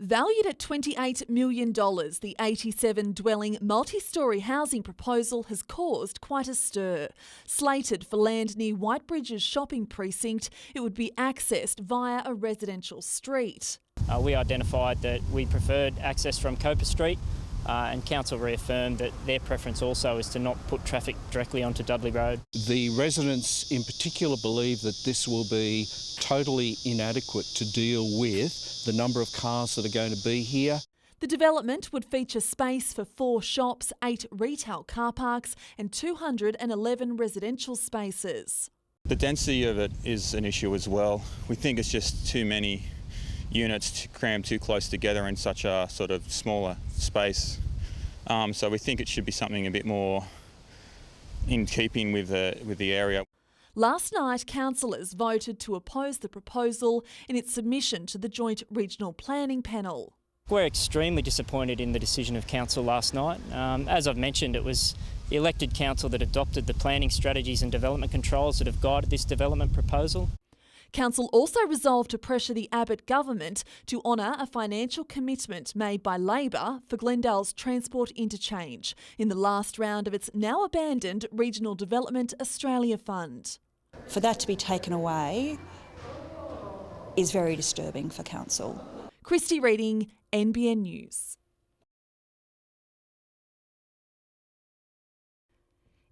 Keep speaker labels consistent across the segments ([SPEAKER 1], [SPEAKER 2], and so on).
[SPEAKER 1] Valued at $28 million, the 87-dwelling multi-storey housing proposal has caused quite a stir. Slated for land near Whitebridge's shopping precinct, it would be accessed via a residential street.
[SPEAKER 2] We identified that we preferred access from Coper Street, and Council reaffirmed that their preference also is to not put traffic directly onto Dudley Road.
[SPEAKER 3] The residents in particular believe that this will be totally inadequate to deal with the number of cars that are going to be here.
[SPEAKER 1] The development would feature space for 4 shops, 8 retail car parks and 211 residential spaces.
[SPEAKER 4] The density of it is an issue as well. We think it's just too many units to cram too close together in such a sort of smaller space. So we think it should be something a bit more in keeping with the area.
[SPEAKER 1] Last night, councillors voted to oppose the proposal in its submission to the Joint Regional Planning Panel.
[SPEAKER 2] We're extremely disappointed in the decision of Council last night. As I've mentioned, it was the elected council that adopted the planning strategies and development controls that have guided this development proposal.
[SPEAKER 1] Council also resolved to pressure the Abbott government to honour a financial commitment made by Labor for Glendale's transport interchange in the last round of its now abandoned Regional Development Australia Fund.
[SPEAKER 5] For that to be taken away is very disturbing for Council.
[SPEAKER 1] Christy Reading, NBN News.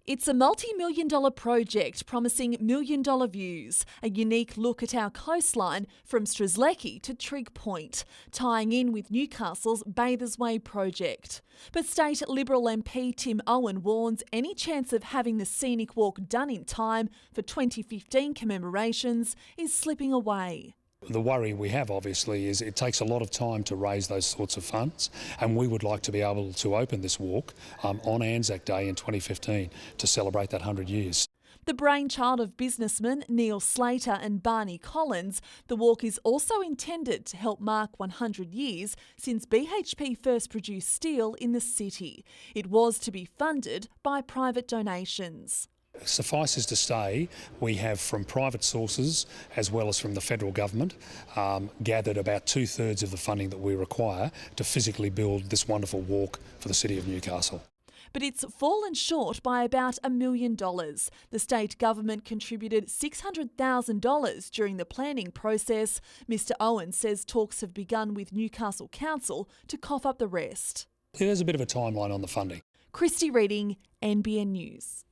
[SPEAKER 1] It's a multi-million-dollar project promising million-dollar views, a unique look at our coastline from Strzelecki to Trigg Point, tying in with Newcastle's Bathers Way project. But State Liberal MP Tim Owen warns any chance of having the scenic walk done in time for 2015 commemorations is slipping away.
[SPEAKER 6] The worry we have, obviously, is it takes a lot of time to raise those sorts of funds, and we would like to be able to open this walk on Anzac Day in 2015 to celebrate that 100 years.
[SPEAKER 1] The brainchild of businessmen Neil Slater and Barney Collins, the walk is also intended to help mark 100 years since BHP first produced steel in the city. It was to be funded by private donations.
[SPEAKER 6] Suffices to say, we have from private sources as well as from the federal government gathered about 2/3 of the funding that we require to physically build this wonderful walk for the City of Newcastle.
[SPEAKER 1] But it's fallen short by about $1 million. The state government contributed $600,000 during the planning process. Mr Owen says talks have begun with Newcastle Council to cough up the rest.
[SPEAKER 6] There's a bit of a timeline on the funding.
[SPEAKER 1] Christy Reading, NBN News.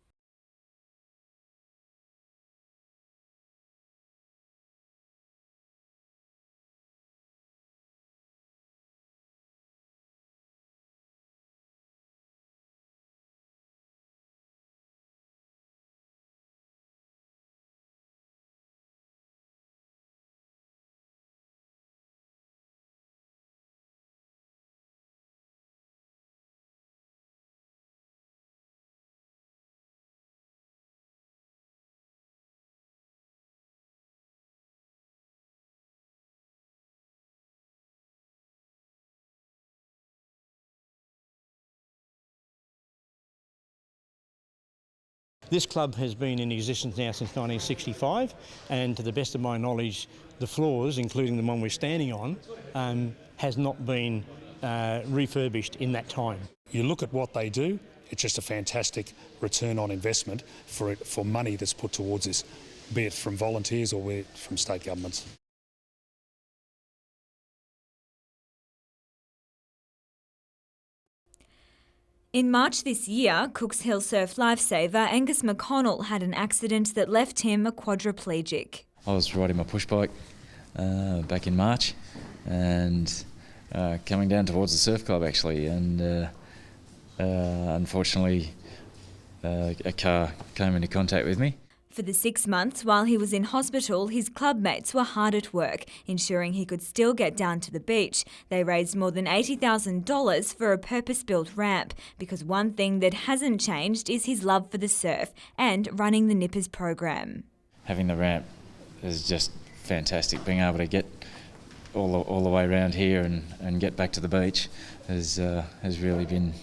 [SPEAKER 7] This club has been in existence now since 1965, and to the best of my knowledge, the floors, including the one we're standing on, has not been refurbished in that time.
[SPEAKER 6] You look at what they do, it's just a fantastic return on investment for money that's put towards this, be it from volunteers or be it from state governments.
[SPEAKER 8] In March this year, Cooks Hill surf lifesaver Angus McConnell had an accident that left him a quadriplegic.
[SPEAKER 9] I was riding my push bike back in March and coming down towards the surf club actually, and unfortunately a car came into contact with me.
[SPEAKER 8] For the 6 months while he was in hospital, his clubmates were hard at work, ensuring he could still get down to the beach. They raised more than $80,000 for a purpose-built ramp, because one thing that hasn't changed is his love for the surf and running the Nippers program.
[SPEAKER 9] Having the ramp is just fantastic. Being able to get all the way around here and get back to the beach has really been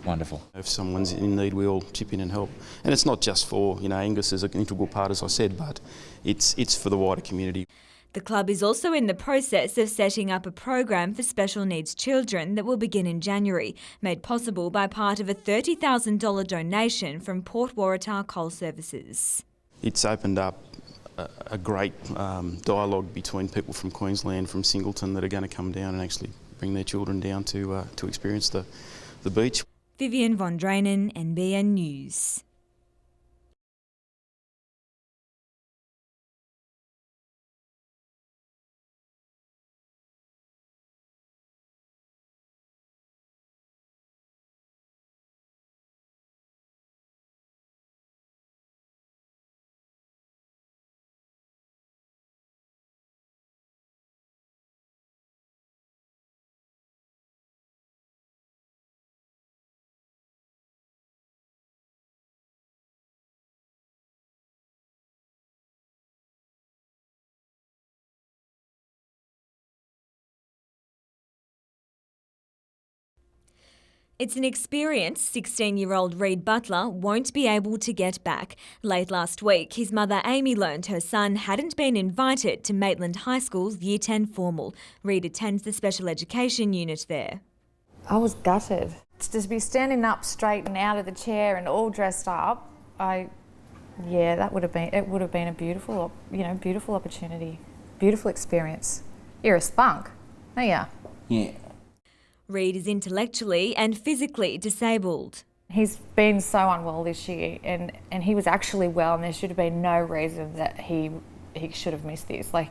[SPEAKER 9] wonderful.
[SPEAKER 10] If someone's in need, we all chip in and help. And it's not just for, Angus is an integral part, as I said, but it's for the wider community.
[SPEAKER 8] The club is also in the process of setting up a program for special needs children that will begin in January, made possible by part of a $30,000 donation from Port Waratah Coal Services.
[SPEAKER 10] It's opened up a great dialogue between people from Queensland, from Singleton, that are going to come down and actually bring their children down to experience the beach.
[SPEAKER 8] Vivian von Drainen, NBN News. It's an experience 16-year-old Reed Butler won't be able to get back. Late last week, his mother Amy learned her son hadn't been invited to Maitland High School's Year 10 formal. Reed attends the special education unit there.
[SPEAKER 11] I was gutted. To be standing up straight and out of the chair and all dressed up, it would have been a beautiful, beautiful opportunity, beautiful experience. You're a spunk, are you?
[SPEAKER 10] Yeah.
[SPEAKER 8] Reed is intellectually and physically disabled.
[SPEAKER 11] He's been so unwell this year and he was actually well, and there should have been no reason that he should have missed this. Like,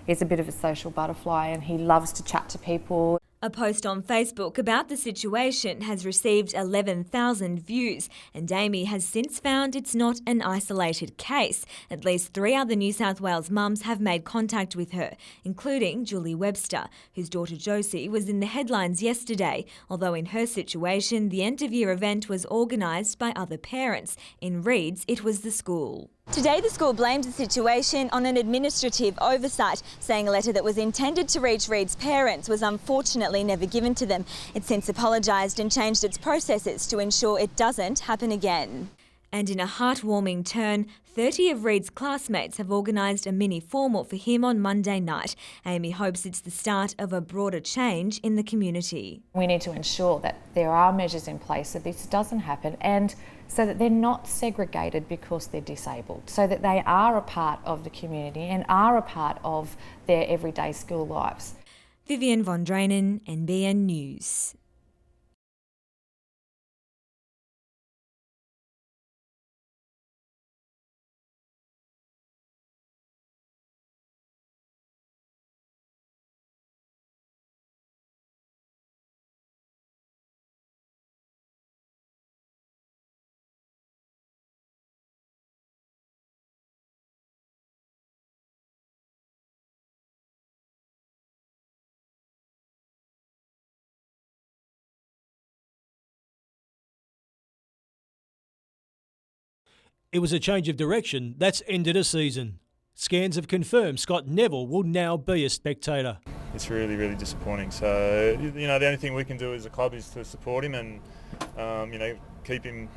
[SPEAKER 11] he's a bit of a social butterfly and he loves to chat to people.
[SPEAKER 8] A post on Facebook about the situation has received 11,000 views, and Amy has since found it's not an isolated case. At least 3 other New South Wales mums have made contact with her, including Julie Webster, whose daughter Josie was in the headlines yesterday, although in her situation the end-of-year event was organised by other parents. In Reed's, it was the school.
[SPEAKER 12] Today the school blamed the situation on an administrative oversight, saying a letter that was intended to reach Reed's parents was unfortunately never given to them. It's since apologised and changed its processes to ensure it doesn't happen again.
[SPEAKER 8] And in a heartwarming turn, 30 of Reed's classmates have organised a mini formal for him on Monday night. Amy hopes it's the start of a broader change in the community.
[SPEAKER 11] We need to ensure that there are measures in place so this doesn't happen, and so that they're not segregated because they're disabled, so that they are a part of the community and are a part of their everyday school lives.
[SPEAKER 8] Vivian von Drainen, NBN News.
[SPEAKER 13] It was a change of direction that's ended a season. Scans have confirmed Scott Neville will now be a spectator.
[SPEAKER 14] It's really, really disappointing. So, the only thing we can do as a club is to support him and, keep him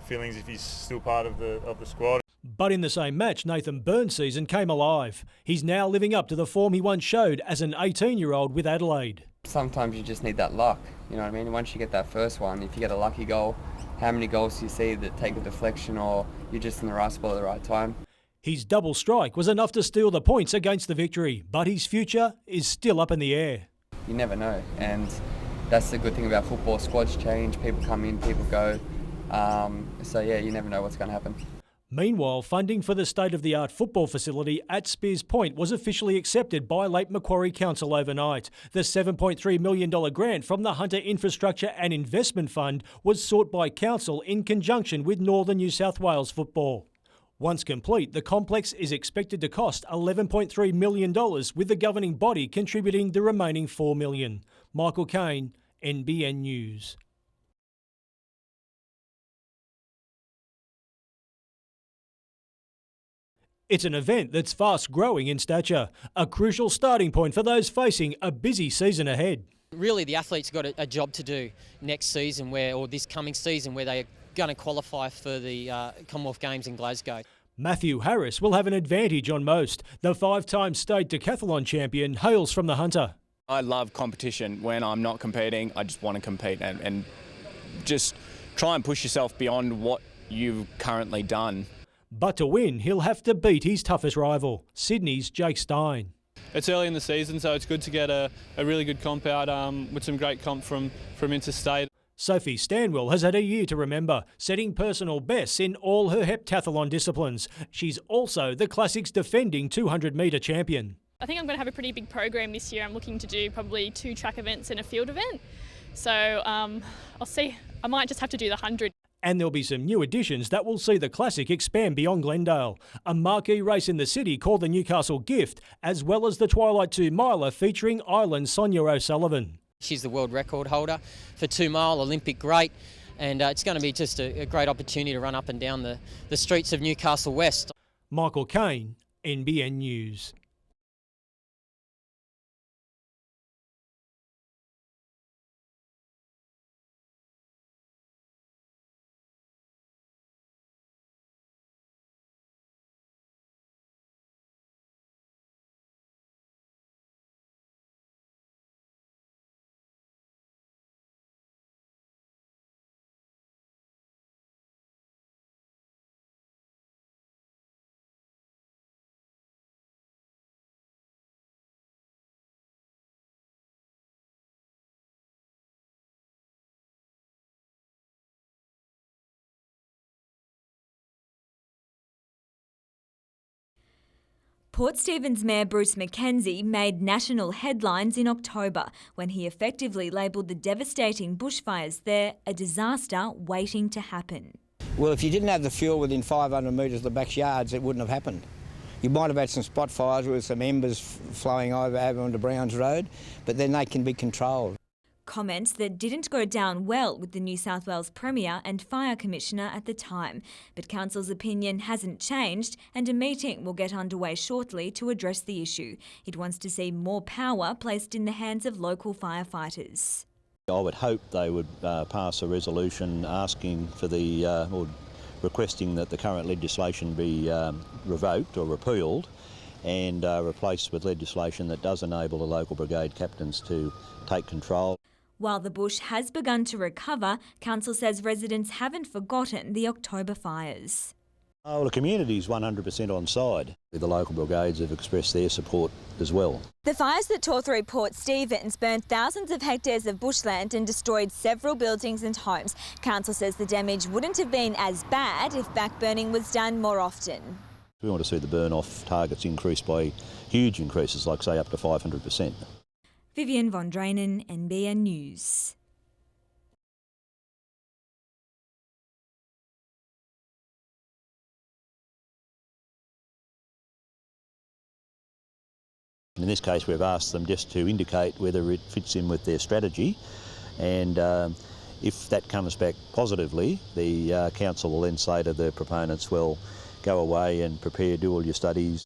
[SPEAKER 14] feelings if he's still part of the squad.
[SPEAKER 13] But in the same match, Nathan Byrne's season came alive. He's now living up to the form he once showed as an 18-year-old with Adelaide.
[SPEAKER 15] Sometimes you just need that luck, you know what I mean? Once you get that first one, if you get a lucky goal, how many goals do you see that take a deflection or you're just in the right spot at the right time?
[SPEAKER 13] His double strike was enough to steal the points against the Victory, but his future is still up in the air.
[SPEAKER 15] You never know, and that's the good thing about football. Squads change, people come in, people go. You never know what's going to happen.
[SPEAKER 13] Meanwhile, funding for the state-of-the-art football facility at Spears Point was officially accepted by Lake Macquarie Council overnight. The $7.3 million grant from the Hunter Infrastructure and Investment Fund was sought by Council in conjunction with Northern New South Wales Football. Once complete, the complex is expected to cost $11.3 million, with the governing body contributing the remaining $4 million. Michael Kane, NBN News. It's an event that's fast growing in stature, a crucial starting point for those facing a busy season ahead.
[SPEAKER 16] Really, the athletes got a job to do next season or this coming season where they're going to qualify for the Commonwealth Games in Glasgow.
[SPEAKER 13] Matthew Harris will have an advantage on most. The 5-time state decathlon champion hails from the Hunter.
[SPEAKER 17] I love competition. When I'm not competing, I just want to compete and just try and push yourself beyond what you've currently done.
[SPEAKER 13] But to win, he'll have to beat his toughest rival, Sydney's Jake Stein.
[SPEAKER 18] It's early in the season, so it's good to get a really good comp out with some great comp from interstate.
[SPEAKER 13] Sophie Stanwell has had a year to remember, setting personal bests in all her heptathlon disciplines. She's also the Classic's defending 200-metre champion.
[SPEAKER 19] I think I'm going to have a pretty big program this year. I'm looking to do probably 2 track events and a field event. So I'll see. I might just have to do the 100.
[SPEAKER 13] And there'll be some new additions that will see the Classic expand beyond Glendale. A marquee race in the city called the Newcastle Gift, as well as the Twilight 2 miler featuring Ireland's Sonia O'Sullivan.
[SPEAKER 16] She's the world record holder for 2-mile, Olympic great, and it's going to be just a great opportunity to run up and down the streets of Newcastle West.
[SPEAKER 13] Michael Kane, NBN News.
[SPEAKER 8] Port Stephens Mayor Bruce Mackenzie made national headlines in October when he effectively labelled the devastating bushfires there a disaster waiting to happen.
[SPEAKER 20] Well, if you didn't have the fuel within 500 metres of the backyards, it wouldn't have happened. You might have had some spot fires with some embers flowing over onto Browns Road, but then they can be controlled.
[SPEAKER 8] Comments that didn't go down well with the New South Wales Premier and Fire Commissioner at the time. But Council's opinion hasn't changed and a meeting will get underway shortly to address the issue. It wants to see more power placed in the hands of local firefighters.
[SPEAKER 21] I would hope they would pass a resolution asking for or requesting that the current legislation be revoked or repealed and replaced with legislation that does enable the local brigade captains to take control.
[SPEAKER 8] While the bush has begun to recover, Council says residents haven't forgotten the October fires.
[SPEAKER 21] Oh, the community's 100% on side. The local brigades have expressed their support as well.
[SPEAKER 12] The fires that tore through Port Stephens burned thousands of hectares of bushland and destroyed several buildings and homes. Council says the damage wouldn't have been as bad if backburning was done more often.
[SPEAKER 21] We want to see the burn-off targets increased by huge increases, like say up to 500%.
[SPEAKER 8] Vivian von Drainen, NBN News.
[SPEAKER 21] In this case, we've asked them just to indicate whether it fits in with their strategy, and if that comes back positively, the council will then say to the proponents, well, go away and prepare, do all your studies.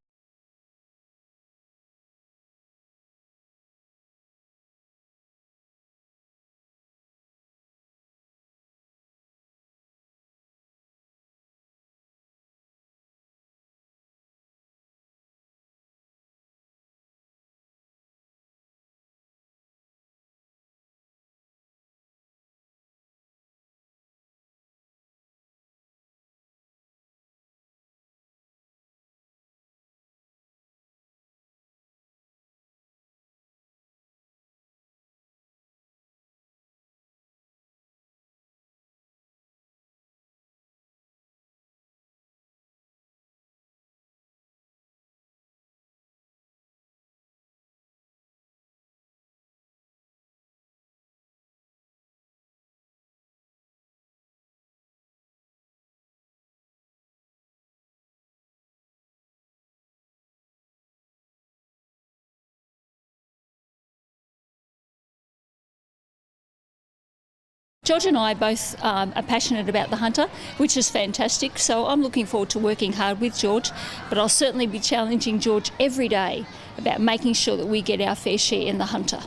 [SPEAKER 22] George and I both are passionate about the Hunter, which is fantastic, so I'm looking forward to working hard with George, but I'll certainly be challenging George every day about making sure that we get our fair share in the Hunter.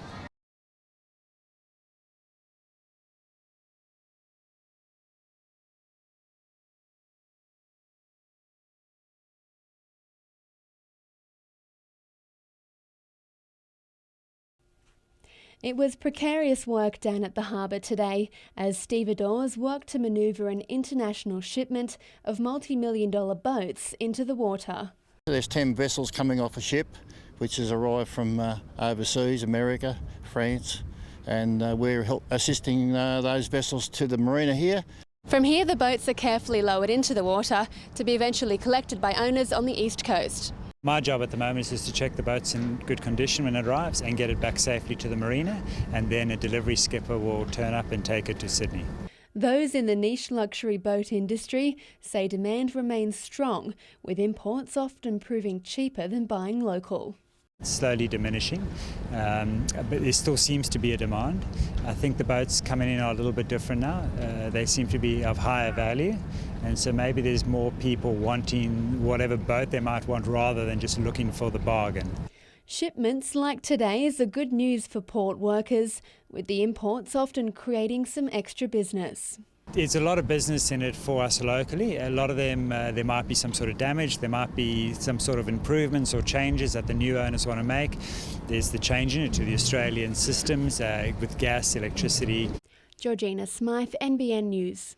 [SPEAKER 3] It was precarious work down at the harbour today as stevedores worked to manoeuvre an international shipment of multi-million-dollar boats into the water.
[SPEAKER 4] There's 10 vessels coming off a ship which has arrived from overseas, America, France, and we're assisting those vessels to the marina here.
[SPEAKER 3] From here, the boats are carefully lowered into the water to be eventually collected by owners on the east coast.
[SPEAKER 23] My job at the moment is to check the boat's in good condition when it arrives and get it back safely to the marina, and then a delivery skipper will turn up and take it to Sydney.
[SPEAKER 3] Those in the niche luxury boat industry say demand remains strong, with imports often proving cheaper than buying local.
[SPEAKER 23] It's slowly diminishing, but there still seems to be a demand. I think the boats coming in are a little bit different now. They seem to be of higher value, and so maybe there's more people wanting whatever boat they might want rather than just looking for the bargain.
[SPEAKER 3] Shipments like today's are good news for port workers, with the imports often creating some extra business.
[SPEAKER 23] There's a lot of business in it for us locally. A lot of them, there might be some sort of damage, there might be some sort of improvements or changes that the new owners want to make. There's the changing it to the Australian systems with gas, electricity.
[SPEAKER 3] Georgina Smythe, NBN News.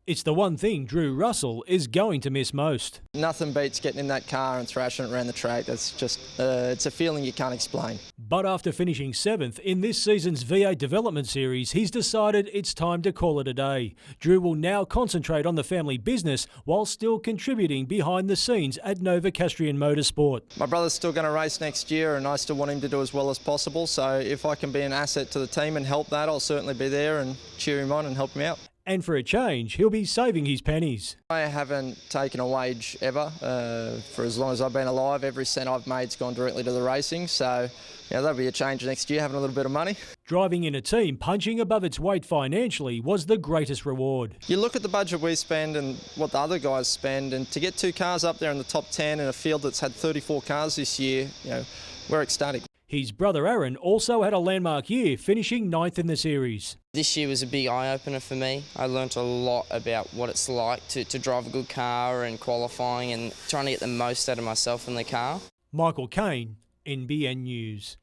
[SPEAKER 13] It's the one thing Drew Russell is going to miss most.
[SPEAKER 24] Nothing beats getting in that car and thrashing it around the track. That's just, it's a feeling you can't explain.
[SPEAKER 13] But after finishing 7th in this season's V8 Development Series, he's decided it's time to call it a day. Drew will now concentrate on the family business while still contributing behind the scenes at Nova Castrian Motorsport.
[SPEAKER 24] My brother's still going to race next year and I still want him to do as well as possible. So if I can be an asset to the team and help that, I'll certainly be there and cheer him on and help him out.
[SPEAKER 13] And for a change, he'll be saving his pennies.
[SPEAKER 24] I haven't taken a wage ever. For as long as I've been alive, every cent I've made's gone directly to the racing. So yeah, that'll be a change next year, having a little bit of money.
[SPEAKER 13] Driving in a team punching above its weight financially was the greatest reward.
[SPEAKER 24] You look at the budget we spend and what the other guys spend, and to get 2 cars up there in the top 10 in a field that's had 34 cars this year, we're ecstatic.
[SPEAKER 13] His brother Aaron also had a landmark year, finishing 9th in the series.
[SPEAKER 25] This year was a big eye-opener for me. I learnt a lot about what it's like to drive a good car and qualifying and trying to get the most out of myself in the car.
[SPEAKER 13] Michael Kane, NBN News.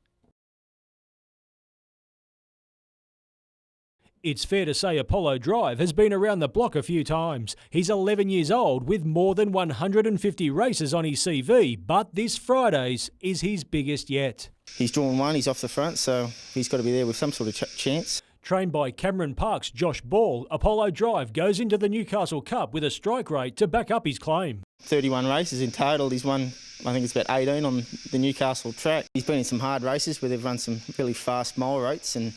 [SPEAKER 13] It's fair to say Apollo Drive has been around the block a few times. He's 11 years old with more than 150 races on his CV, but this Friday's is his biggest yet.
[SPEAKER 26] He's drawn one, he's off the front, so he's got to be there with some sort of chance.
[SPEAKER 13] Trained by Cameron Park's Josh Ball, Apollo Drive goes into the Newcastle Cup with a strike rate to back up his claim.
[SPEAKER 26] 31 races in total. He's won, I think it's about 18 on the Newcastle track. He's been in some hard races where they've run some really fast mile rates, and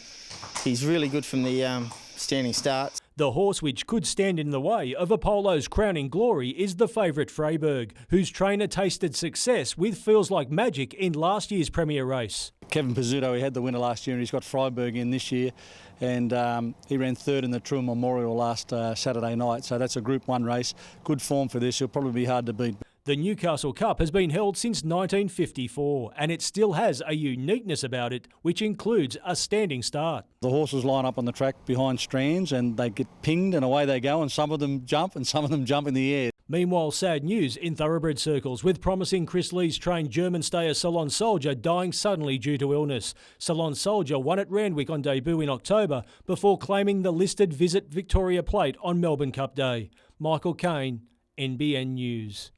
[SPEAKER 26] he's really good from the standing starts.
[SPEAKER 13] The horse which could stand in the way of Apollo's crowning glory is the favourite Freiburg, whose trainer tasted success with Feels Like Magic in last year's premier race.
[SPEAKER 7] Kevin Pizzuto, he had the winner last year and he's got Freiburg in this year, and he ran 3rd in the True Memorial last Saturday night, so that's a Group 1 race. Good form for this, he'll probably be hard to beat.
[SPEAKER 13] The Newcastle Cup has been held since 1954 and it still has a uniqueness about it, which includes a standing start.
[SPEAKER 7] The horses line up on the track behind strands and they get pinged and away they go, and some of them jump and some of them jump in the air.
[SPEAKER 13] Meanwhile, sad news in thoroughbred circles, with promising Chris Lee's trained German stayer Salon Soldier dying suddenly due to illness. Salon Soldier won at Randwick on debut in October before claiming the listed Visit Victoria plate on Melbourne Cup Day. Michael Kane, NBN News.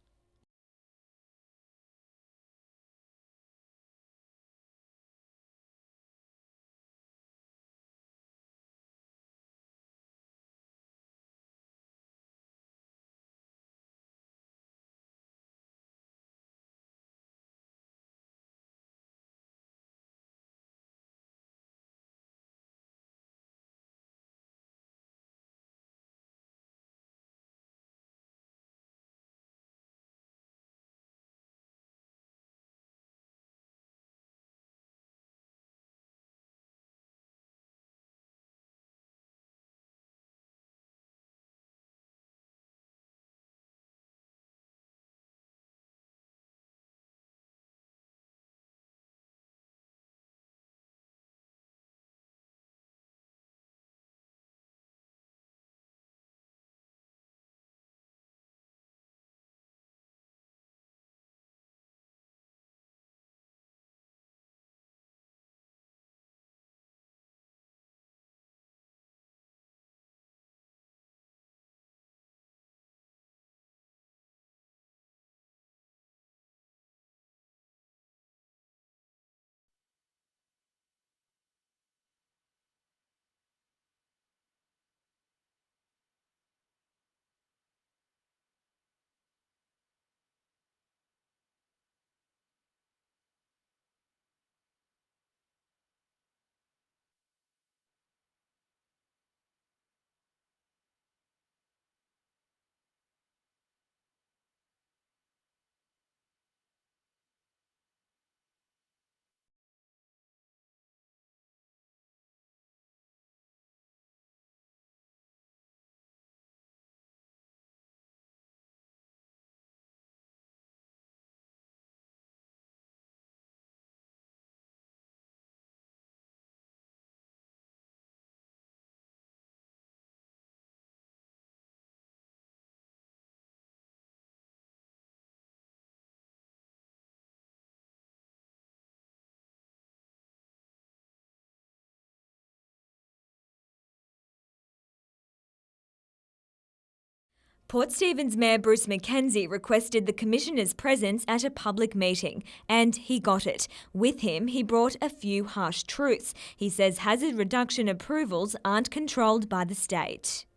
[SPEAKER 8] Port Stephens Mayor Bruce Mackenzie requested the Commissioner's presence at a public meeting, and he got it. With him, he brought a few harsh truths. He says hazard reduction approvals aren't controlled by the state.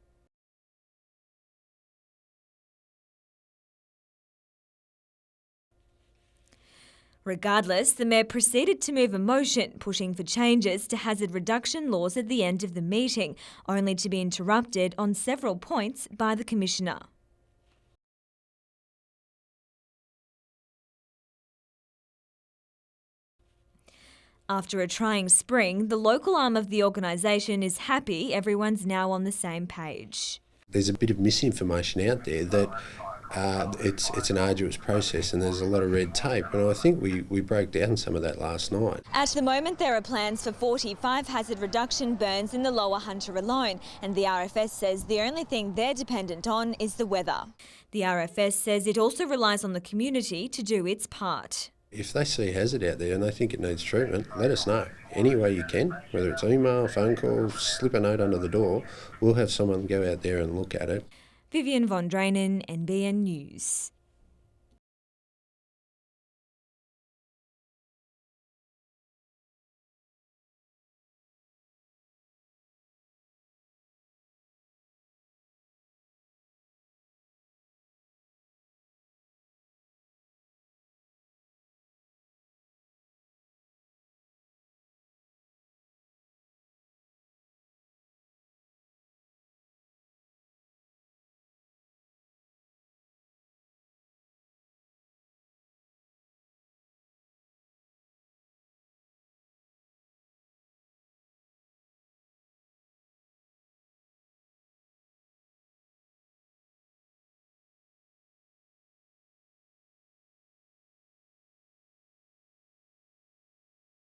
[SPEAKER 8] Regardless, the Mayor proceeded to move a motion pushing for changes to hazard reduction laws at the end of the meeting, only to be interrupted on several points by the Commissioner. After a trying spring, the local arm of the organisation is happy everyone's now on the same page.
[SPEAKER 1] There's a bit of misinformation out there that it's an arduous process and there's a lot of red tape, and I think we broke down some of that last night.
[SPEAKER 12] At the moment, there are plans for 45 hazard reduction burns in the Lower Hunter alone, and the RFS says the only thing they're dependent on is the weather.
[SPEAKER 8] The RFS says it also relies on the community to do its part.
[SPEAKER 1] If they see hazard out there and they think it needs treatment, let us know. Any way you can, whether it's email, phone call, slip a note under the door, we'll have someone go out there and look at it.
[SPEAKER 8] Vivian von Drainen, NBN News.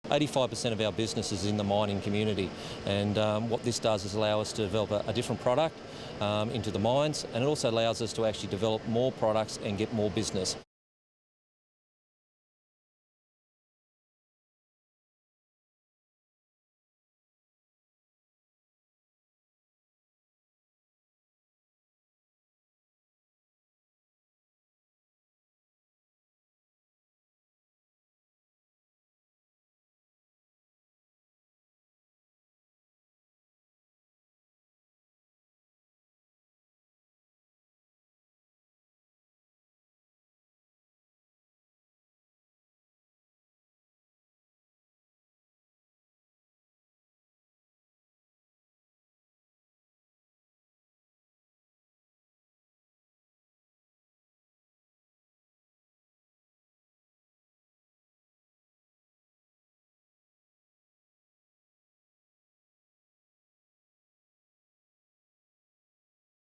[SPEAKER 2] %85% of our business is in the mining community, and what this does is allow us to develop a different product into the mines, and it also allows us to actually develop more products and get more business.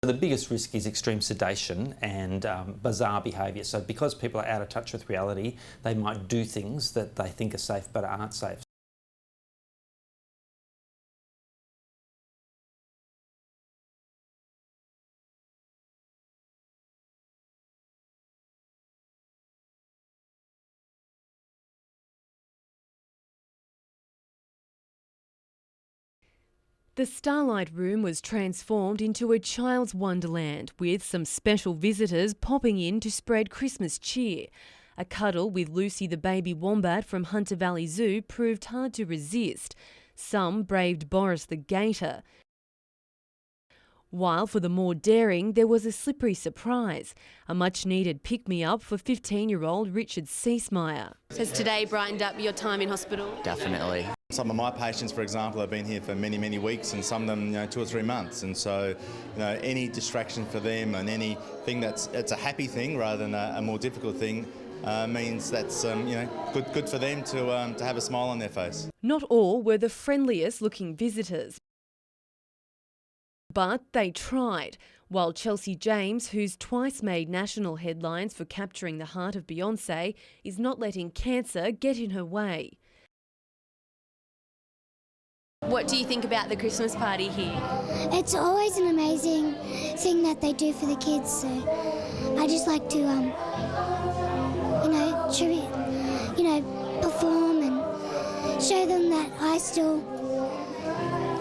[SPEAKER 5] The biggest risk is extreme sedation and bizarre behaviour. So because people are out of touch with reality, they might do things that they think are safe but aren't safe.
[SPEAKER 6] The Starlight Room was transformed into a child's wonderland, with some special visitors popping in to spread Christmas cheer. A cuddle with Lucy the baby wombat from Hunter Valley Zoo proved hard to resist. Some braved Boris the gator. While for the more daring, there was a slippery surprise, a much-needed pick-me-up for 15-year-old Richard Ceasmeyer.
[SPEAKER 3] Has today brightened up your time in hospital?
[SPEAKER 9] Definitely. Some of my patients, for example, have been here for many, many weeks, and some of them, 2 or 3 months. And so, any distraction for them and anything it's a happy thing rather than a more difficult thing means that's good for them to have a smile on their face.
[SPEAKER 6] Not all were the friendliest-looking visitors, but they tried. While Chelsea James, who's twice made national headlines for capturing the heart of Beyoncé, is not letting cancer get in her way.
[SPEAKER 3] What do you think about the Christmas party here?
[SPEAKER 10] It's always an amazing thing that they do for the kids, so I just like to, perform and show them that I still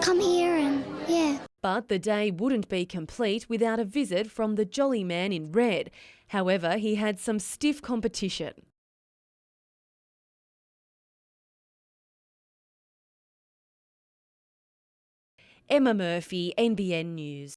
[SPEAKER 10] come here and, yeah.
[SPEAKER 6] But the day wouldn't be complete without a visit from the jolly man in red. However, he had some stiff competition. Emma Murphy, NBN News.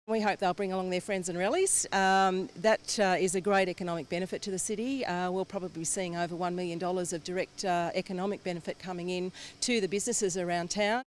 [SPEAKER 11] We hope they'll bring along their friends and rallies. That is a great economic benefit to the city. We'll probably be seeing over $1 million of direct economic benefit coming in to the businesses around town.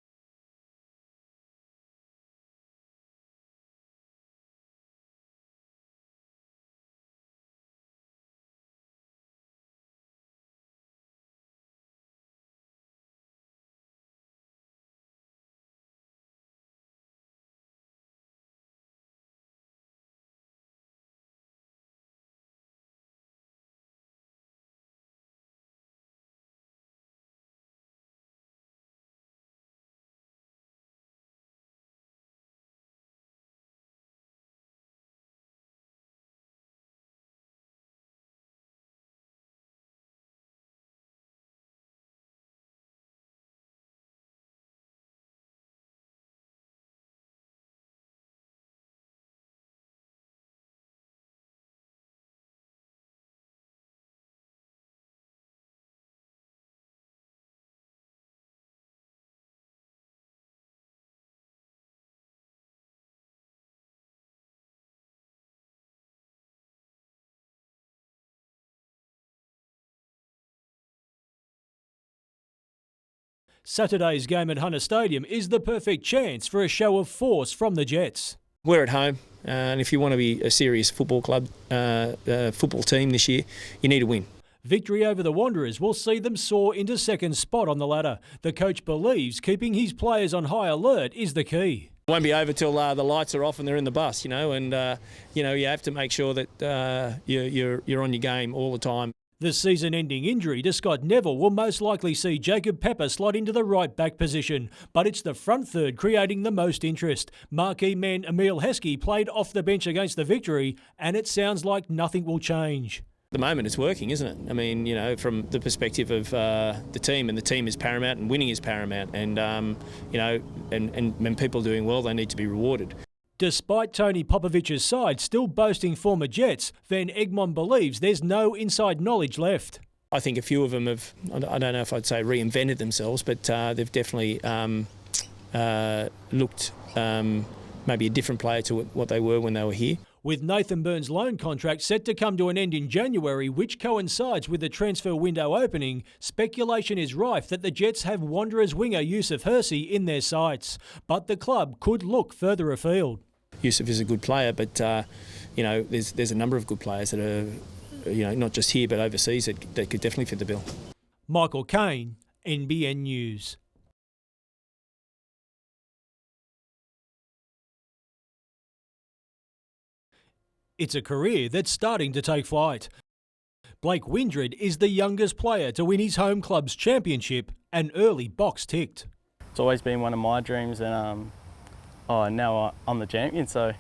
[SPEAKER 13] Saturday's game at Hunter Stadium is the perfect chance for a show of force from the Jets.
[SPEAKER 14] We're at home, and if you want to be a serious football club, football team this year, you need to win.
[SPEAKER 13] Victory over the Wanderers will see them soar into second spot on the ladder. The coach believes keeping his players on high alert is the key.
[SPEAKER 14] It won't be over till the lights are off and they're in the bus, and you have to make sure that you're on your game all the time.
[SPEAKER 13] The season-ending injury to Scott Neville will most likely see Jacob Pepper slot into the right-back position, but it's the front third creating the most interest. Marquee man Emile Heskey played off the bench against the Victory, and it sounds like nothing will change.
[SPEAKER 14] At the moment it's working, isn't it? I mean, from the perspective of the team, and the team is paramount and winning is paramount, and when people are doing well, they need to be rewarded.
[SPEAKER 13] Despite Tony Popovich's side still boasting former Jets, Van Egmond believes there's no inside knowledge left.
[SPEAKER 14] I think a few of them have, I don't know if I'd say reinvented themselves, but they've definitely looked maybe a different player to what they were when they were here.
[SPEAKER 13] With Nathan Burns' loan contract set to come to an end in January, which coincides with the transfer window opening, speculation is rife that the Jets have Wanderers winger Yusuf Hersey in their sights. But the club could look further afield.
[SPEAKER 14] Yusuf is a good player, but there's a number of good players that are, not just here but overseas that could definitely fit the bill.
[SPEAKER 13] Michael Kane, NBN News. It's a career that's starting to take flight. Blake Windred is the youngest player to win his home club's championship, an early box ticked.
[SPEAKER 15] It's always been one of my dreams, and now I'm the champion, so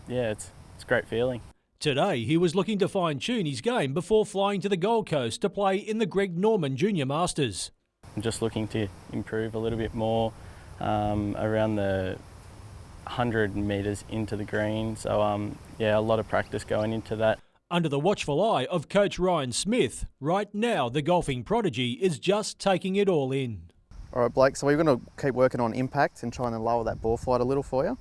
[SPEAKER 15] it's a great feeling.
[SPEAKER 13] Today he was looking to fine-tune his game before flying to the Gold Coast to play in the Greg Norman Junior Masters.
[SPEAKER 15] I'm just looking to improve a little bit more around the 100 metres into the green, so a lot of practice going into that.
[SPEAKER 13] Under the watchful eye of coach Ryan Smith, right now the golfing prodigy is just taking it all in.
[SPEAKER 17] All right, Blake, so we're going to keep working on impact and trying to lower that ball flight a little for you.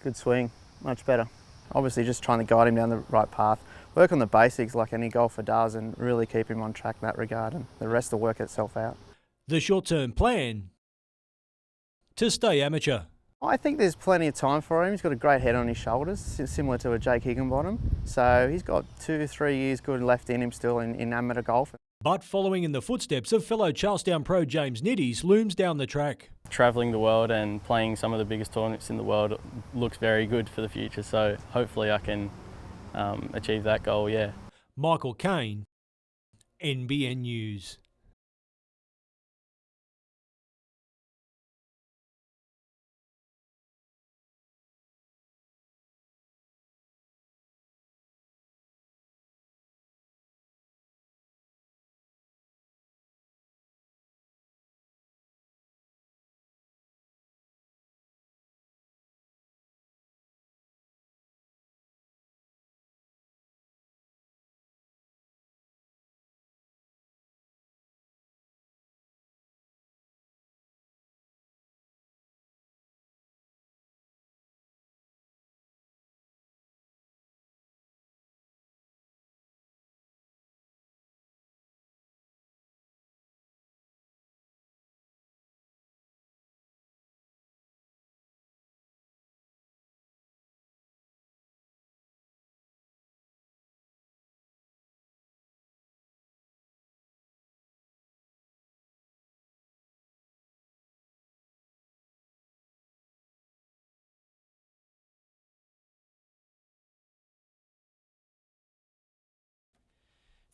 [SPEAKER 17] Good swing, much better. Obviously just trying to guide him down the right path. Work on the basics like any golfer does and really keep him on track in that regard, and the rest will work itself out.
[SPEAKER 13] The short-term plan to stay amateur.
[SPEAKER 17] I think there's plenty of time for him. He's got a great head on his shoulders, similar to a Jake Higginbottom. So he's got 2 to 3 years good left in him still in amateur golf.
[SPEAKER 13] But following in the footsteps of fellow Charlestown pro James Nitties looms down the track.
[SPEAKER 15] Travelling the world and playing some of the biggest tournaments in the world looks very good for the future. So hopefully I can achieve that goal, yeah.
[SPEAKER 13] Michael Kane, NBN News.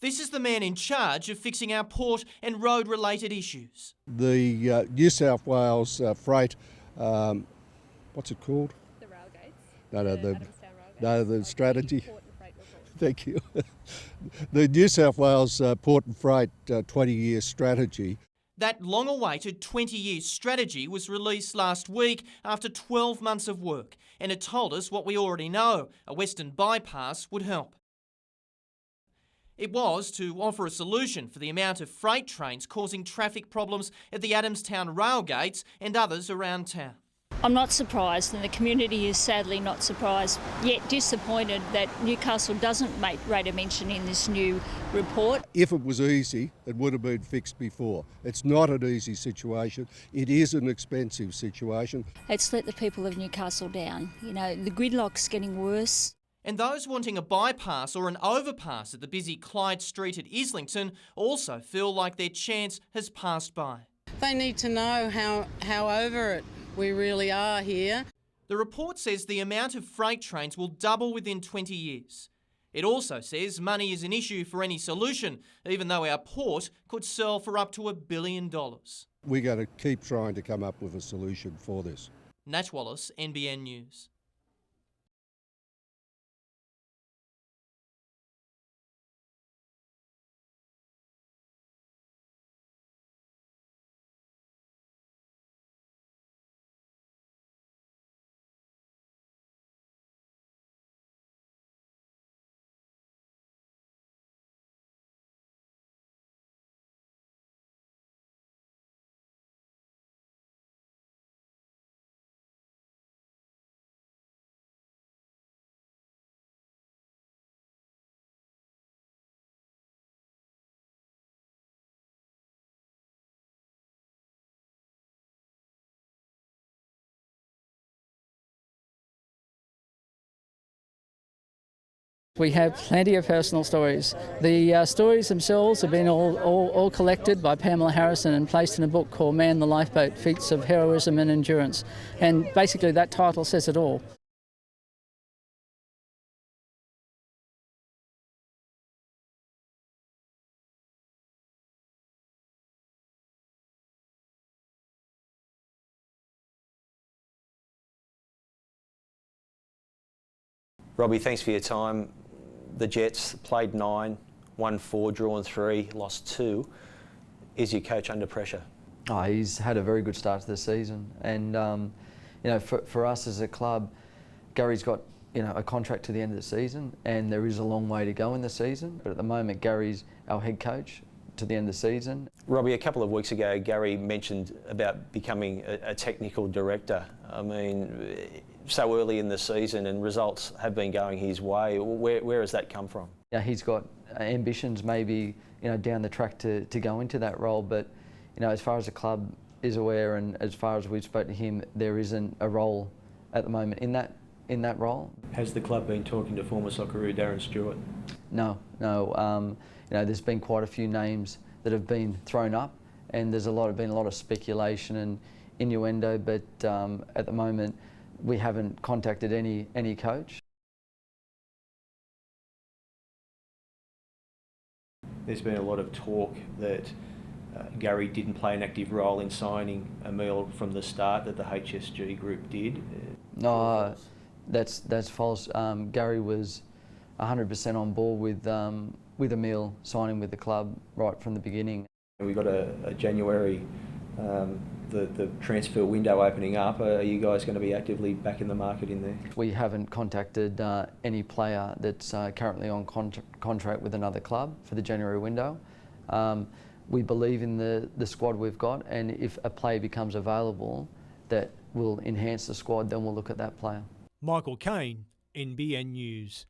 [SPEAKER 16] This is the man in charge of fixing our port and road-related issues.
[SPEAKER 18] The New South Wales freight, what's it called?
[SPEAKER 19] The railgates.
[SPEAKER 18] No, the strategy. Thank you. The New South Wales port and freight 20-year strategy.
[SPEAKER 16] That long-awaited 20-year strategy was released last week after 12 months of work, and it told us what we already know: a western bypass would help. It was to offer a solution for the amount of freight trains causing traffic problems at the Adamstown railgates and others around town.
[SPEAKER 19] I'm not surprised, and the community is sadly not surprised, yet disappointed that Newcastle doesn't make greater mention in this new report.
[SPEAKER 18] If it was easy, it would have been fixed before. It's not an easy situation. It is an expensive situation.
[SPEAKER 19] It's let the people of Newcastle down. You know, the gridlock's getting worse.
[SPEAKER 16] And those wanting a bypass or an overpass at the busy Clyde Street at Islington also feel like their chance has passed by.
[SPEAKER 20] They need to know how over it we really are here.
[SPEAKER 16] The report says the amount of freight trains will double within 20 years. It also says money is an issue for any solution, even though our port could sell for up to $1 billion.
[SPEAKER 18] We're going to keep trying to come up with a solution for this.
[SPEAKER 16] Nat Wallace, NBN News.
[SPEAKER 21] We have plenty of personal stories. The stories themselves have been all collected by Pamela Harrison and placed in a book called Man the Lifeboat, Feats of Heroism and Endurance. And basically that title says it all.
[SPEAKER 22] Robbie, thanks for your time. The Jets played 9, won 4, drawn 3, lost 2. Is your coach under pressure?
[SPEAKER 27] Oh, he's had a very good start to the season, and you know, for us as a club, Gary's got a contract to the end of the season, and there is a long way to go in the season. But at the moment, Gary's our head coach to the end of the season.
[SPEAKER 22] Robbie, a couple of weeks ago, Gary mentioned about becoming a technical director. I mean, so early in the season, and results have been going his way. Where has that come from?
[SPEAKER 27] Yeah, he's got ambitions maybe down the track to go into that role, but as far as the club is aware, and as far as we've spoken to him, there isn't a role at the moment in that role.
[SPEAKER 14] Has the club been talking to former Socceroo Darren Stewart?
[SPEAKER 27] No. You know, there's been quite a few names that have been thrown up, and there's been a lot of speculation and innuendo. But at the moment, we haven't contacted any coach.
[SPEAKER 14] There's been a lot of talk that Gary didn't play an active role in signing Emile from the start, that the HSG group did.
[SPEAKER 27] No, that's false. Gary was 100% on board with Emile signing with the club right from the beginning.
[SPEAKER 14] We've got a January, the transfer window opening up. Are you guys going to be actively back in the market in there?
[SPEAKER 27] We haven't contacted any player that's currently on contract with another club for the January window. We believe in the squad we've got, and if a player becomes available that will enhance the squad, then we'll look at that player.
[SPEAKER 13] Michael Kane, NBN News.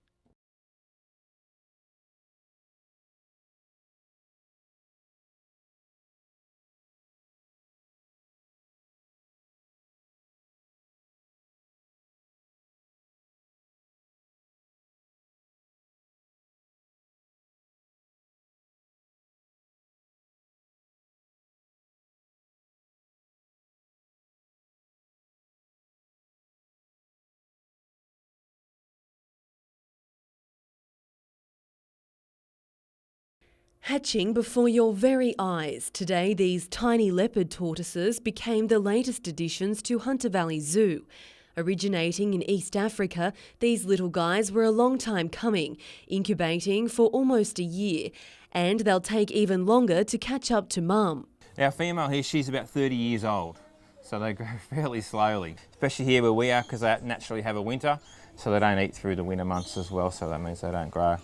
[SPEAKER 6] Hatching before your very eyes, today these tiny leopard tortoises became the latest additions to Hunter Valley Zoo. Originating in East Africa, these little guys were a long time coming, incubating for almost a year, and they'll take even longer to catch up to mum.
[SPEAKER 4] Our female here, she's about 30 years old, so they grow fairly slowly, especially here where we are, because they naturally have a winter, so they don't eat through the winter months as well, so that means they don't grow.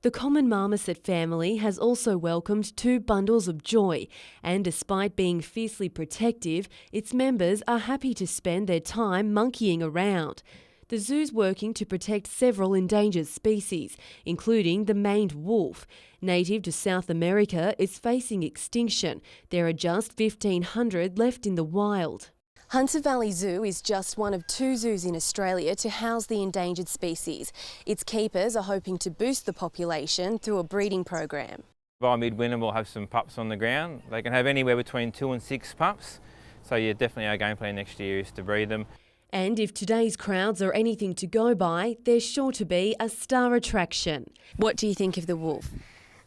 [SPEAKER 6] The common marmoset family has also welcomed 2 bundles of joy, and despite being fiercely protective, its members are happy to spend their time monkeying around. The zoo's working to protect several endangered species, including the maned wolf. Native to South America, it's facing extinction. There are just 1,500 left in the wild. Hunter Valley Zoo is just one of 2 zoos in Australia to house the endangered species. Its keepers are hoping to boost the population through a breeding program.
[SPEAKER 4] By midwinter we'll have some pups on the ground. They can have anywhere between 2 and 6 pups, so yeah, definitely our game plan next year is to breed them.
[SPEAKER 6] And if today's crowds are anything to go by, there's sure to be a star attraction. What do you think of the wolf?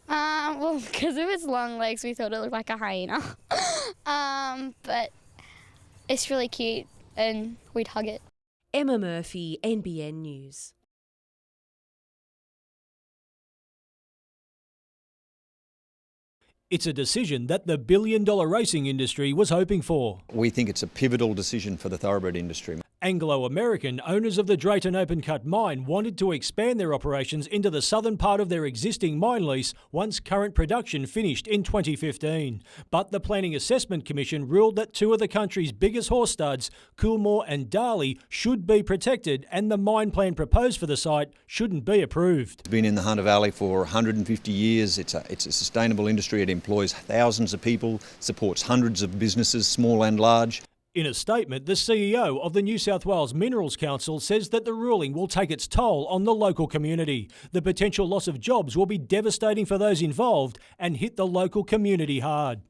[SPEAKER 7] Well, because of its long legs, we thought it looked like a hyena. But it's really cute and we'd hug it.
[SPEAKER 6] Emma Murphy, NBN News.
[SPEAKER 13] It's a decision that the billion-dollar racing industry was hoping for.
[SPEAKER 12] We think it's a pivotal decision for the thoroughbred industry.
[SPEAKER 13] Anglo-American owners of the Drayton Open Cut mine wanted to expand their operations into the southern part of their existing mine lease once current production finished in 2015. But the Planning Assessment Commission ruled that 2 of the country's biggest horse studs, Coolmore and Darley, should be protected, and the mine plan proposed for the site shouldn't be approved.
[SPEAKER 12] It's been in the Hunter Valley for 150 years. It's a sustainable industry. It employs thousands of people, supports hundreds of businesses, small and large.
[SPEAKER 13] In a statement, the CEO of the New South Wales Minerals Council says that the ruling will take its toll on the local community. The potential loss of jobs will be devastating for those involved and hit the local community hard.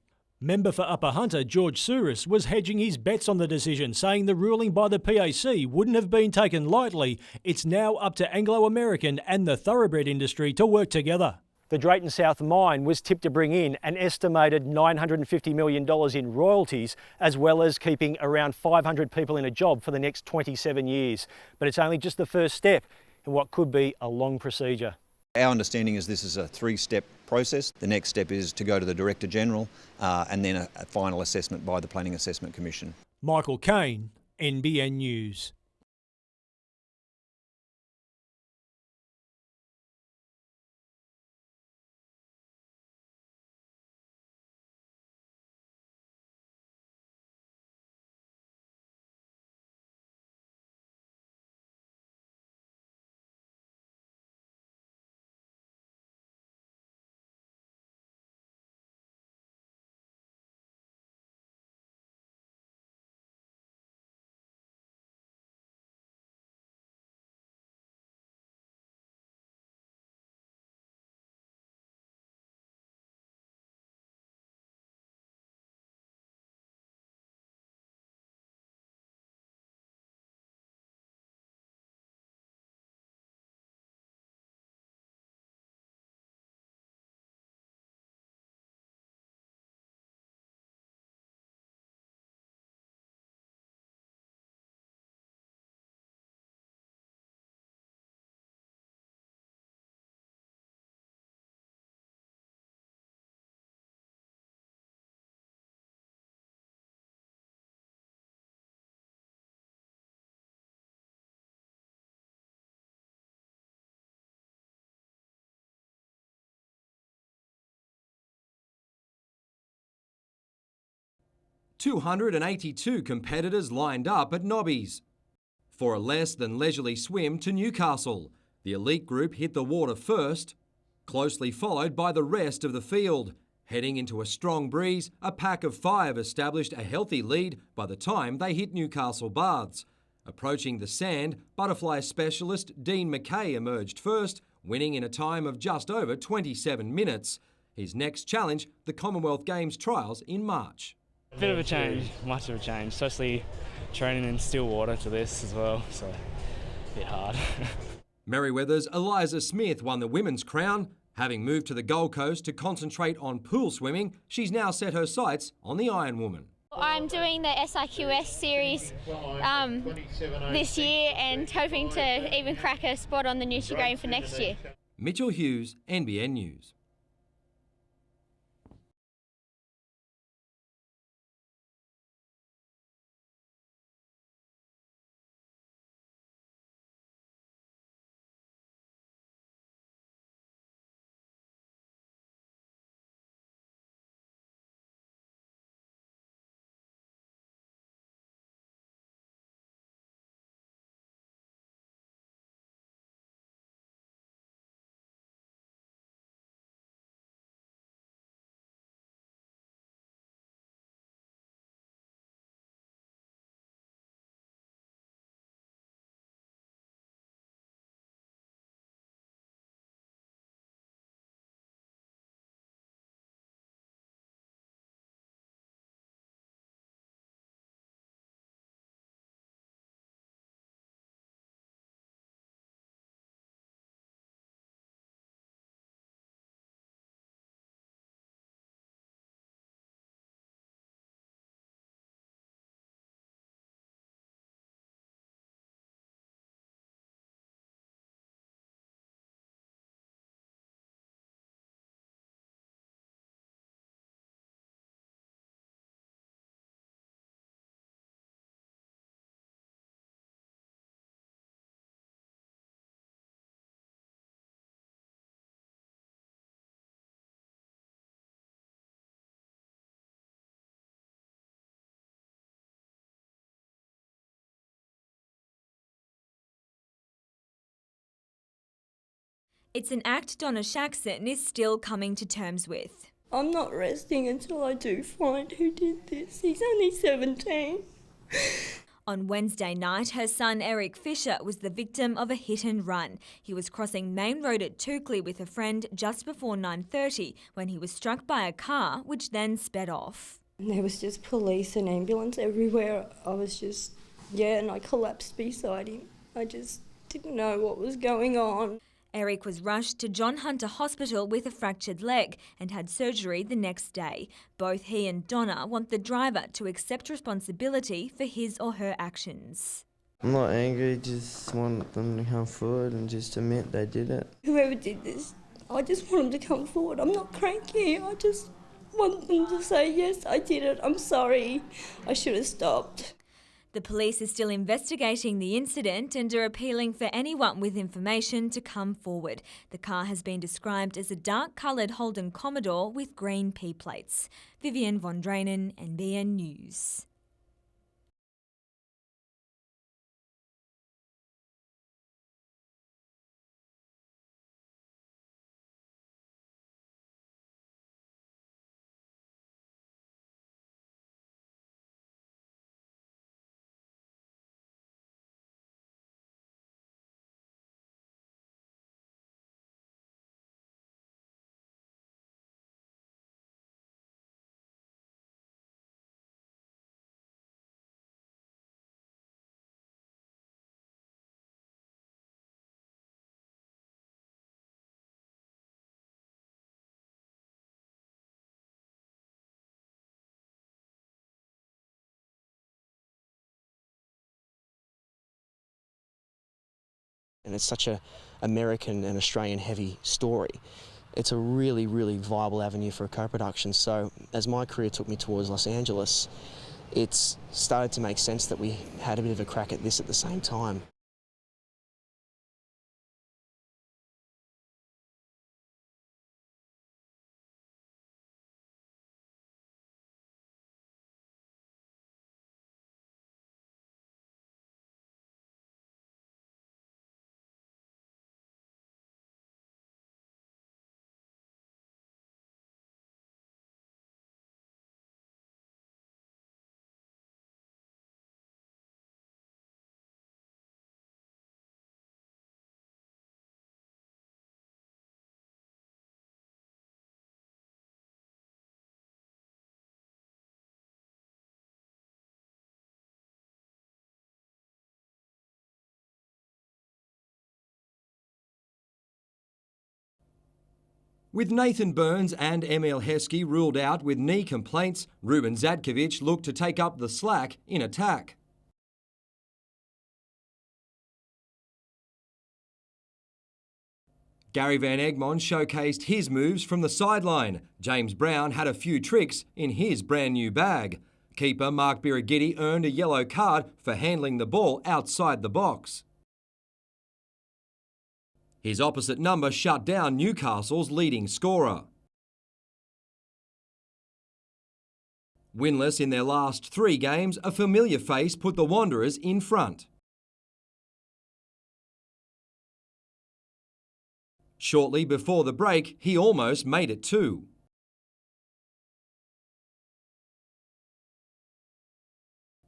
[SPEAKER 13] Member for Upper Hunter, George Souris, was hedging his bets on the decision, saying the ruling by the PAC wouldn't have been taken lightly. It's now up to Anglo-American and the thoroughbred industry to work together.
[SPEAKER 23] The Drayton South mine was tipped to bring in an estimated $950 million in royalties, as well as keeping around 500 people in a job for the next 27 years. But it's only just the first step in what could be a long procedure.
[SPEAKER 12] Our understanding is this is a 3-step process. The next step is to go to the Director General and then a final assessment by the Planning Assessment Commission.
[SPEAKER 13] Michael Kane, NBN News.
[SPEAKER 1] 282 competitors lined up at Nobby's. For a less than leisurely swim to Newcastle, the elite group hit the water first, closely followed by the rest of the field. Heading into a strong breeze, a pack of 5 established a healthy lead by the time they hit Newcastle Baths. Approaching the sand, butterfly specialist Dean McKay emerged first, winning in a time of just over 27 minutes. His next challenge, the Commonwealth Games trials in March.
[SPEAKER 2] Bit of a change, much of a change, especially training in still water to this as well, so a bit hard.
[SPEAKER 1] Merryweather's Eliza Smith won the women's crown. Having moved to the Gold Coast to concentrate on pool swimming, she's now set her sights on the Iron Woman.
[SPEAKER 5] I'm doing the SIQS series this year and hoping to even crack a spot on the Nutri-Grain for next year.
[SPEAKER 1] Mitchell Hughes, NBN News.
[SPEAKER 8] It's an act Donna Shaxson is still coming to terms with.
[SPEAKER 24] I'm not resting until I do find who did this. He's only 17.
[SPEAKER 8] On Wednesday night, her son Eric Fisher was the victim of a hit and run. He was crossing Main Road at Toukley with a friend just before 9:30 when he was struck by a car, which then sped off.
[SPEAKER 24] And there was just police and ambulance everywhere. I was just, and I collapsed beside him. I just didn't know what was going on.
[SPEAKER 8] Eric was rushed to John Hunter Hospital with a fractured leg and had surgery the next day. Both he and Donna want the driver to accept responsibility for his or her actions.
[SPEAKER 25] I'm not angry, just want them to come forward and just admit they did it.
[SPEAKER 24] Whoever did this, I just want them to come forward. I'm not cranky, I just want them to say, yes, I did it, I'm sorry, I should have stopped.
[SPEAKER 8] The police are still investigating the incident and are appealing for anyone with information to come forward. The car has been described as a dark-coloured Holden Commodore with green P-plates. Vivian von Drainen, NBN News.
[SPEAKER 26] And it's such a American and Australian heavy story. It's a really, really viable avenue for a co-production. So as my career took me towards Los Angeles, it's started to make sense that we had a bit of a crack at this at the same time.
[SPEAKER 1] With Nathan Burns and Emil Heskey ruled out with knee complaints, Ruben Zadkovic looked to take up the slack in attack. Gary Van Egmond showcased his moves from the sideline. James Brown had a few tricks in his brand new bag. Keeper Mark Birighitti earned a yellow card for handling the ball outside the box. His opposite number shut down Newcastle's leading scorer. Winless in their last 3 games, a familiar face put the Wanderers in front. Shortly before the break, he almost made it 2.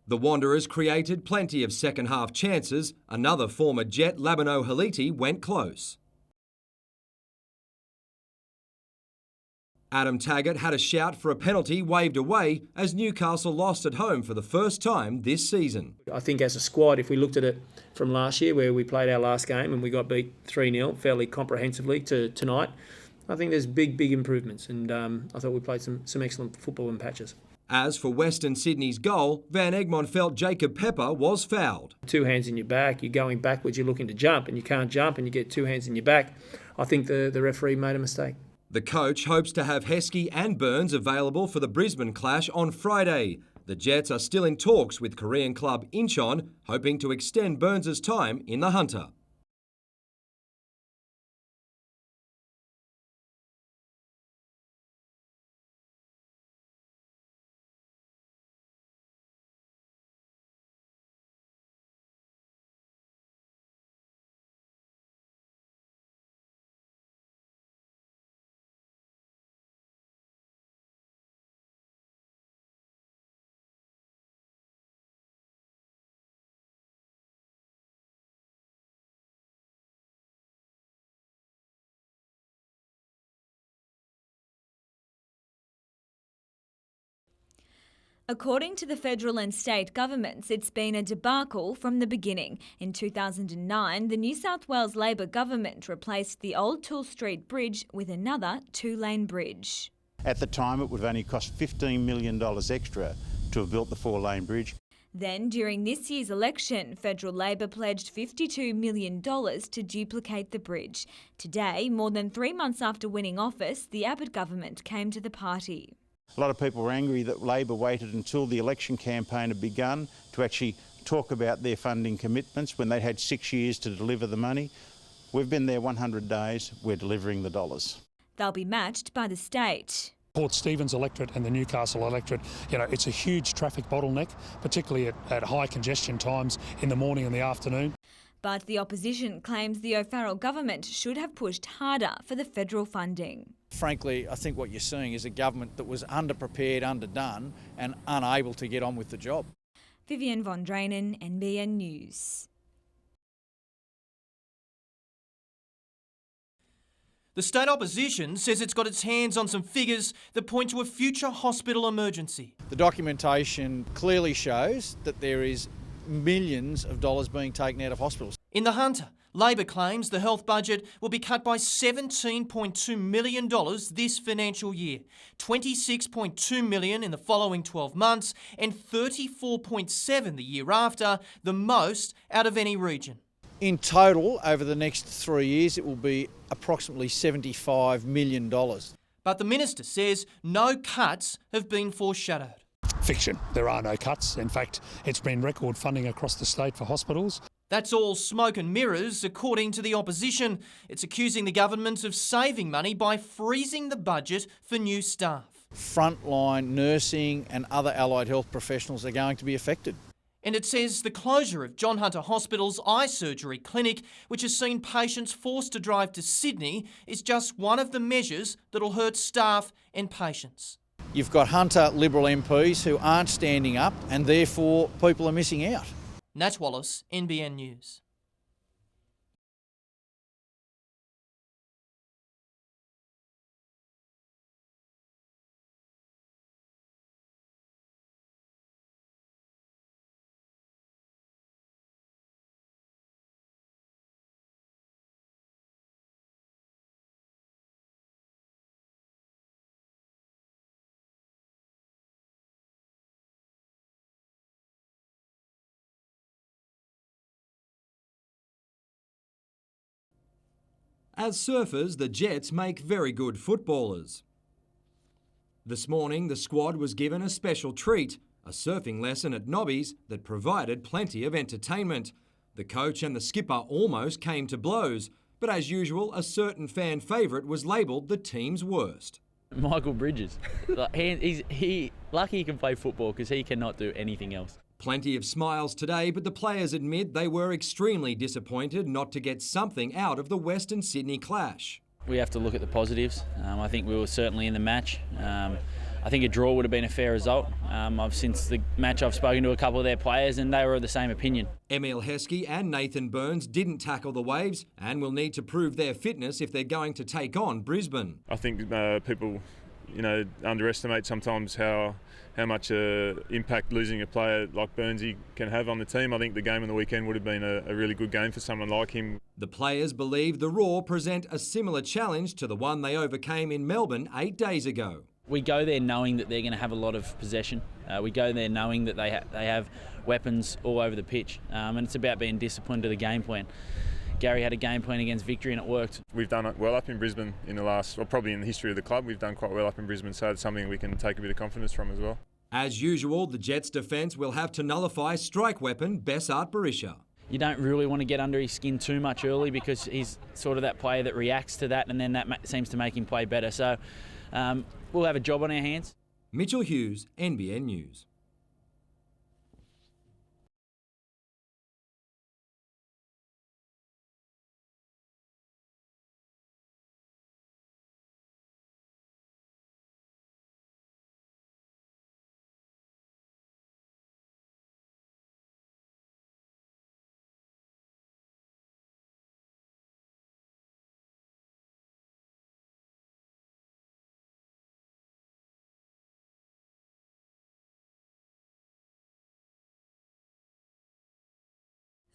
[SPEAKER 1] The Wanderers created plenty of second-half chances. Another former Jet, Labano Haliti, went close. Adam Taggart had a shout for a penalty waved away as Newcastle lost at home for the first time this season.
[SPEAKER 14] I think as a squad, if we looked at it from last year where we played our last game and we got beat 3-0 fairly comprehensively to tonight, I think there's big improvements, and I thought we played some excellent football in patches.
[SPEAKER 1] As for Western Sydney's goal, Van Egmond felt Jacob Pepper was fouled.
[SPEAKER 14] 2 hands in your back, you're going backwards, you're looking to jump and you can't jump and you get 2 hands in your back. I think the referee made a mistake.
[SPEAKER 1] The coach hopes to have Heskey and Burns available for the Brisbane clash on Friday. The Jets are still in talks with Korean club Incheon, hoping to extend Burns' time in the Hunter.
[SPEAKER 8] According to the federal and state governments, it's been a debacle from the beginning. In 2009, the New South Wales Labor government replaced the old Toole Street Bridge with another 2-lane bridge.
[SPEAKER 3] At the time, it would have only cost $15 million extra to have built the 4-lane bridge.
[SPEAKER 8] Then, during this year's election, federal Labor pledged $52 million to duplicate the bridge. Today, more than 3 months after winning office, the Abbott government came to the party.
[SPEAKER 3] A lot of people were angry that Labor waited until the election campaign had begun to actually talk about their funding commitments when they had 6 years to deliver the money. We've been there 100 days, we're delivering the dollars.
[SPEAKER 8] They'll be matched by the state.
[SPEAKER 9] Port Stephens electorate and the Newcastle electorate, it's a huge traffic bottleneck, particularly at high congestion times in the morning and the afternoon.
[SPEAKER 8] But the opposition claims the O'Farrell government should have pushed harder for the federal funding.
[SPEAKER 10] Frankly, I think what you're seeing is a government that was underprepared, underdone and unable to get on with the job.
[SPEAKER 8] Vivian von Drainen, NBN News.
[SPEAKER 16] The state opposition says it's got its hands on some figures that point to a future hospital emergency.
[SPEAKER 10] The documentation clearly shows that there is millions of dollars being taken out of hospitals.
[SPEAKER 16] In the Hunter, Labor claims the health budget will be cut by $17.2 million this financial year, $26.2 million in the following 12 months and $34.7 the year after, the most out of any region.
[SPEAKER 10] In total, over the next 3 years, it will be approximately $75 million.
[SPEAKER 16] But the minister says no cuts have been foreshadowed.
[SPEAKER 9] Fiction. There are no cuts. In fact, it's been record funding across the state for hospitals.
[SPEAKER 16] That's all smoke and mirrors, according to the opposition. It's accusing the government of saving money by freezing the budget for new staff.
[SPEAKER 10] Frontline nursing and other allied health professionals are going to be affected.
[SPEAKER 16] And it says the closure of John Hunter Hospital's eye surgery clinic, which has seen patients forced to drive to Sydney, is just one of the measures that'll hurt staff and patients.
[SPEAKER 10] You've got Hunter Liberal MPs who aren't standing up and therefore people are missing out.
[SPEAKER 16] Nat Wallace, NBN News.
[SPEAKER 1] As surfers, the Jets make very good footballers. This morning, the squad was given a special treat, a surfing lesson at Nobby's that provided plenty of entertainment. The coach and the skipper almost came to blows, but as usual, a certain fan favourite was labelled the team's worst.
[SPEAKER 11] Michael Bridges. Lucky he can play football because he cannot do anything else.
[SPEAKER 1] Plenty of smiles today, but the players admit they were extremely disappointed not to get something out of the Western Sydney clash.
[SPEAKER 11] We have to look at the positives. I think we were certainly in the match. I think a draw would have been a fair result. Since the match, I've spoken to a couple of their players and they were of the same opinion.
[SPEAKER 1] Emil Heskey and Nathan Burns didn't tackle the waves and will need to prove their fitness if they're going to take on Brisbane.
[SPEAKER 15] I think people, underestimate sometimes how much impact losing a player like Burnsy can have on the team. I think the game on the weekend would have been a really good game for someone like him.
[SPEAKER 1] The players believe the Raw present a similar challenge to the one they overcame in Melbourne 8 days ago.
[SPEAKER 11] We go there knowing that they're going to have a lot of possession. We go there knowing that they have weapons all over the pitch, and it's about being disciplined to the game plan. Gary had a game plan against Victory and it worked.
[SPEAKER 15] We've done well up in Brisbane in the last, or probably in the history of the club, we've done quite well up in Brisbane, so it's something we can take a bit of confidence from as well.
[SPEAKER 1] As usual, the Jets' defence will have to nullify strike weapon Bessart Berisha.
[SPEAKER 11] You don't really want to get under his skin too much early because he's sort of that player that reacts to that and then that seems to make him play better. So we'll have a job on our hands.
[SPEAKER 1] Mitchell Hughes, NBN News.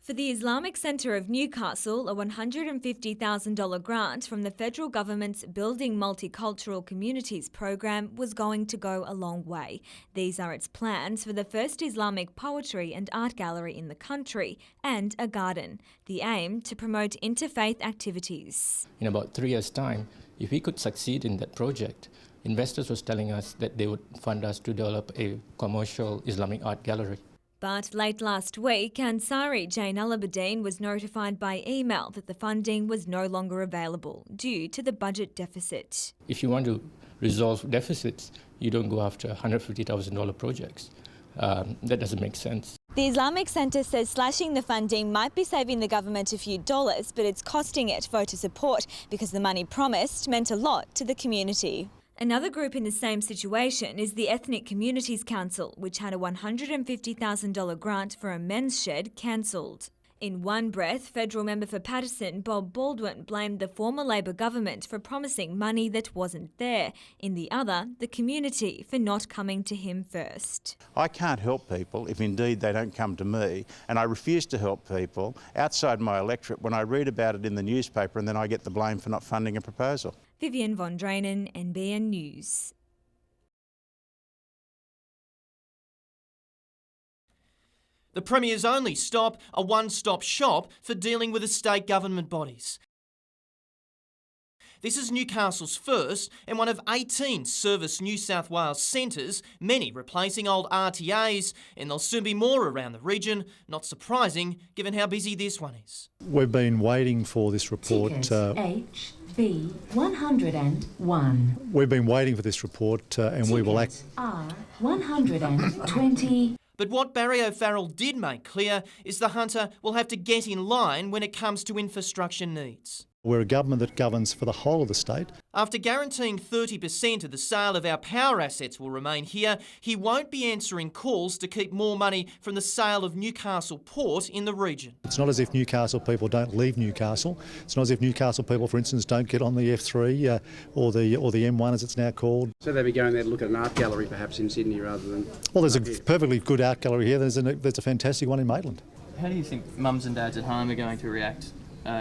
[SPEAKER 8] For the Islamic Centre of Newcastle, a $150,000 grant from the federal government's Building Multicultural Communities program was going to go a long way. These are its plans for the first Islamic poetry and art gallery in the country and a garden. The aim to promote interfaith activities.
[SPEAKER 17] In about 3 years' time, if we could succeed in that project, investors was telling us that they would fund us to develop a commercial Islamic art gallery.
[SPEAKER 8] But late last week, Ansari Jane Alabadine was notified by email that the funding was no longer available due to the budget deficit.
[SPEAKER 17] If you want to resolve deficits, you don't go after $150,000 projects. That doesn't make sense.
[SPEAKER 8] The Islamic Centre says slashing the funding might be saving the government a few dollars, but it's costing it voter support because the money promised meant a lot to the community. Another group in the same situation is the Ethnic Communities Council, which had a $150,000 grant for a men's shed cancelled. In one breath, federal member for Patterson, Bob Baldwin, blamed the former Labor government for promising money that wasn't there. In the other, the community for not coming to him first.
[SPEAKER 3] I can't help people if indeed they don't come to me, and I refuse to help people outside my electorate when I read about it in the newspaper and then I get the blame for not funding a proposal.
[SPEAKER 8] Vivian von Drainen, NBN News.
[SPEAKER 16] The Premier's only stop, a one-stop shop for dealing with estate government bodies. This is Newcastle's first and one of 18 Service New South Wales centres, many replacing old RTAs, and there'll soon be more around the region, not surprising given how busy this one is.
[SPEAKER 18] We've been waiting for this report.
[SPEAKER 19] HB 101.
[SPEAKER 18] We've been waiting for this report and we will act.
[SPEAKER 19] R 120.
[SPEAKER 16] But what Barry O'Farrell did make clear is the Hunter will have to get in line when it comes to infrastructure needs.
[SPEAKER 18] We're a government that governs for the whole of the state.
[SPEAKER 16] After guaranteeing 30% of the sale of our power assets will remain here, he won't be answering calls to keep more money from the sale of Newcastle Port in the region.
[SPEAKER 18] It's not as if Newcastle people don't leave Newcastle. It's not as if Newcastle people, for instance, don't get on the F3 or the M1 as it's now called.
[SPEAKER 20] So they'll be going there to look at an art gallery perhaps in Sydney rather than...
[SPEAKER 18] Well, there's a perfectly good art gallery here. There's a fantastic one in Maitland.
[SPEAKER 21] How do you think mums and dads at home are going to react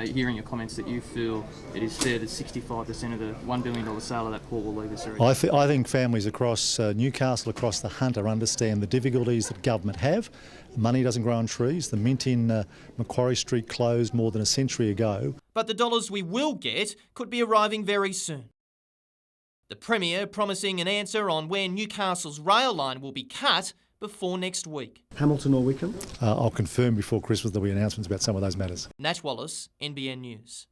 [SPEAKER 4] hearing your comments that you feel it is fair that 65% of the $1 billion sale of that port will leave this area?
[SPEAKER 18] I think families across Newcastle, across the Hunter, understand the difficulties that government have. Money doesn't grow on trees. The Mint in Macquarie Street closed more than a century ago.
[SPEAKER 16] But the dollars we will get could be arriving very soon. The Premier promising an answer on where Newcastle's rail line will be cut before next week.
[SPEAKER 20] Hamilton or Wickham?
[SPEAKER 18] I'll confirm before Christmas there'll be announcements about some of those matters.
[SPEAKER 16] Nat Wallace, NBN News.